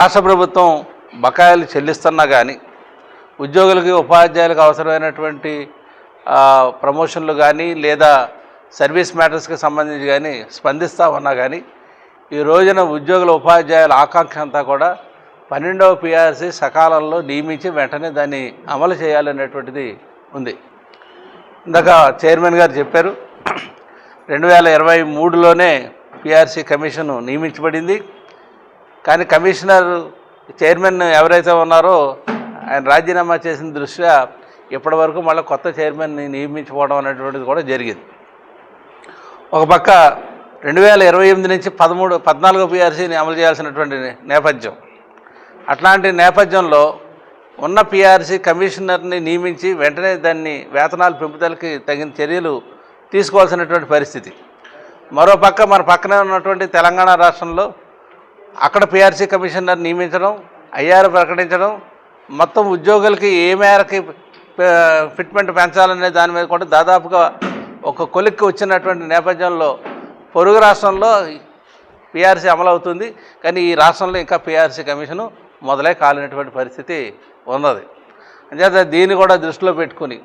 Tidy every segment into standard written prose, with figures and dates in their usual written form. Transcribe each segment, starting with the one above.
రాష్ట్ర ప్రభుత్వం బకాయిలు చెల్లిస్తున్నా కానీ ఉద్యోగులకి ఉపాధ్యాయులకు అవసరమైనటువంటి ప్రమోషన్లు కానీ లేదా సర్వీస్ మ్యాటర్స్కి సంబంధించి కానీ స్పందిస్తూ ఉన్నా కానీ ఈ రోజున ఉద్యోగుల ఉపాధ్యాయుల ఆకాంక్ష అంతా కూడా 12వ పిఆర్సీ సకాలంలో నియమించి వెంటనే దాన్ని అమలు చేయాలనేటువంటిది ఉంది. ఇందాక చైర్మన్ గారు చెప్పారు 2023లోనే పిఆర్సీ కమిషన్ నియమించబడింది. కానీ కమిషనర్ చైర్మన్ ఎవరైతే ఉన్నారో ఆయన రాజీనామా చేసిన దృష్ట్యా ఇప్పటి వరకు మళ్ళీ కొత్త చైర్మన్ని నియమించుకోవడం అనేటువంటిది కూడా జరిగింది. ఒక పక్క 2028 నుంచి 14వ పిఆర్సీని అమలు చేయాల్సినటువంటి నేపథ్యం. అట్లాంటి నేపథ్యంలో ఉన్న పిఆర్సీ కమిషనర్ని నియమించి వెంటనే దాన్ని వేతనాల పెంపుదలకి తగిన చర్యలు తీసుకోవాల్సినటువంటి పరిస్థితి. మరోపక్క మన పక్కనే ఉన్నటువంటి తెలంగాణ రాష్ట్రంలో అక్కడ పిఆర్సీ కమిషనర్ నియమించడం, ఐఆర్ ప్రకటించడం, మొత్తం ఉద్యోగులకి ఏ మేరకి ఫిట్మెంట్ పెంచాలనే దాని మీద కూడా దాదాపుగా ఒక కొలిక్కి వచ్చినటువంటి నేపథ్యంలో పొరుగు రాష్ట్రంలో పిఆర్సీ అమలవుతుంది. కానీ ఈ రాష్ట్రంలో ఇంకా పిఆర్సీ కమిషను మొదలై కాలినటువంటి పరిస్థితి ఉన్నది. అంచేత దీన్ని కూడా దృష్టిలో పెట్టుకుని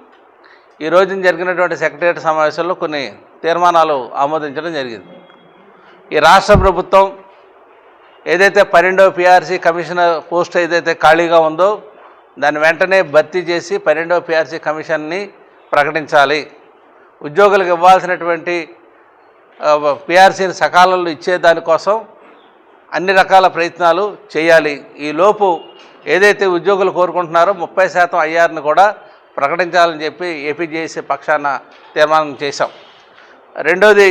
ఈ రోజున జరిగినటువంటి సెక్రటేరియట్ సమావేశంలో కొన్ని తీర్మానాలు ఆమోదించడం జరిగింది. ఈ రాష్ట్ర ప్రభుత్వం ఏదైతే 12వ పిఆర్సీ కమిషనర్ పోస్ట్ ఏదైతే ఖాళీగా ఉందో దాన్ని వెంటనే భర్తీ చేసి 12వ పిఆర్సీ కమిషన్ని ప్రకటించాలి. ఉద్యోగులకు ఇవ్వాల్సినటువంటి పిఆర్సీని సకాలంలో ఇచ్చేదానికోసం అన్ని రకాల ప్రయత్నాలు చేయాలి. ఈ లోపు ఏదైతే ఉద్యోగులు కోరుకుంటున్నారో 30% ఐఆర్ని కూడా ప్రకటించాలని చెప్పి ఏపీజేఏసీ పక్షాన తీర్మానం చేశాం. రెండోది,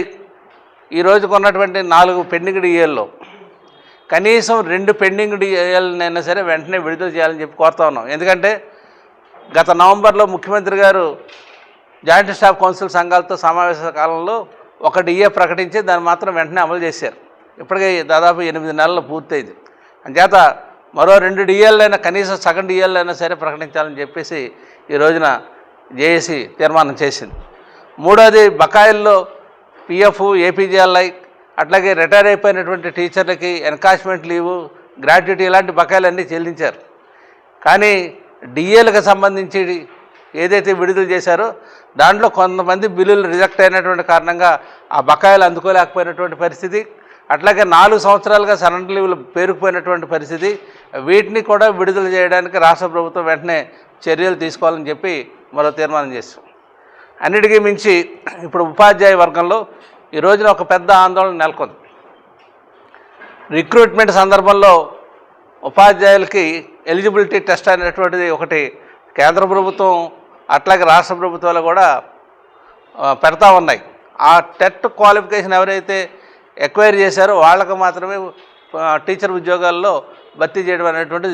ఈ రోజుకు ఉన్నటువంటి 4 పెండింగ్ డిఏల్లో కనీసం 2 పెండింగ్ డిఏలనైనా సరే వెంటనే విడుదల చేయాలని చెప్పి కోరుతా ఉన్నాం. ఎందుకంటే గత నవంబర్లో ముఖ్యమంత్రి గారు జాయింట్ స్టాఫ్ కౌన్సిల్ సంఘాలతో సమావేశ కాలంలో ఒక డిఏ ప్రకటించి దాన్ని మాత్రం వెంటనే అమలు చేశారు. ఇప్పటికే దాదాపు 8 నెలలు పూర్తయింది. అంచేత మరో 2 డిఏలైనా కనీసం సగం డిఏలైనా సరే ప్రకటించాలని చెప్పేసి ఈ రోజున జేఏసీ తీర్మానం చేసింది. మూడోది, బకాయిల్లో పిఎఫ్, ఏపీజీఎల్ఐ అట్లాగే రిటైర్ అయిపోయినటువంటి టీచర్లకి ఎన్కాష్మెంట్ లీవు, గ్రాట్యుటీ ఇలాంటి బకాయిలన్నీ చెల్లించారు. కానీ డిఏలకు సంబంధించి ఏదైతే విడుదల చేశారో దాంట్లో కొంతమంది బిల్లులు రిజెక్ట్ అయినటువంటి కారణంగా ఆ బకాయిలు అందుకోలేకపోయినటువంటి పరిస్థితి, అట్లాగే 4 సంవత్సరాలుగా సరెండర్ లీవులు పేరుకుపోయినటువంటి పరిస్థితి. వీటిని కూడా విడుదల చేయడానికి రాష్ట్ర ప్రభుత్వం వెంటనే చర్యలు తీసుకోవాలని చెప్పి మరో తీర్మానం చేస్తాం. అన్నిటికీ మించి ఇప్పుడు ఉపాధ్యాయ వర్గంలో ఈ రోజున ఒక పెద్ద ఆందోళన నెలకొంది. రిక్రూట్మెంట్ సందర్భంలో ఉపాధ్యాయులకి ఎలిజిబిలిటీ టెస్ట్ అనేటువంటిది ఒకటి కేంద్ర ప్రభుత్వం అట్లాగే రాష్ట్ర ప్రభుత్వాలు కూడా పెడతా ఉన్నాయి. ఆ టెట్ క్వాలిఫికేషన్ ఎవరైతే ఎక్వైర్ చేశారో వాళ్ళకు మాత్రమే టీచర్ ఉద్యోగాల్లో భర్తీ చేయడం అనేటువంటిది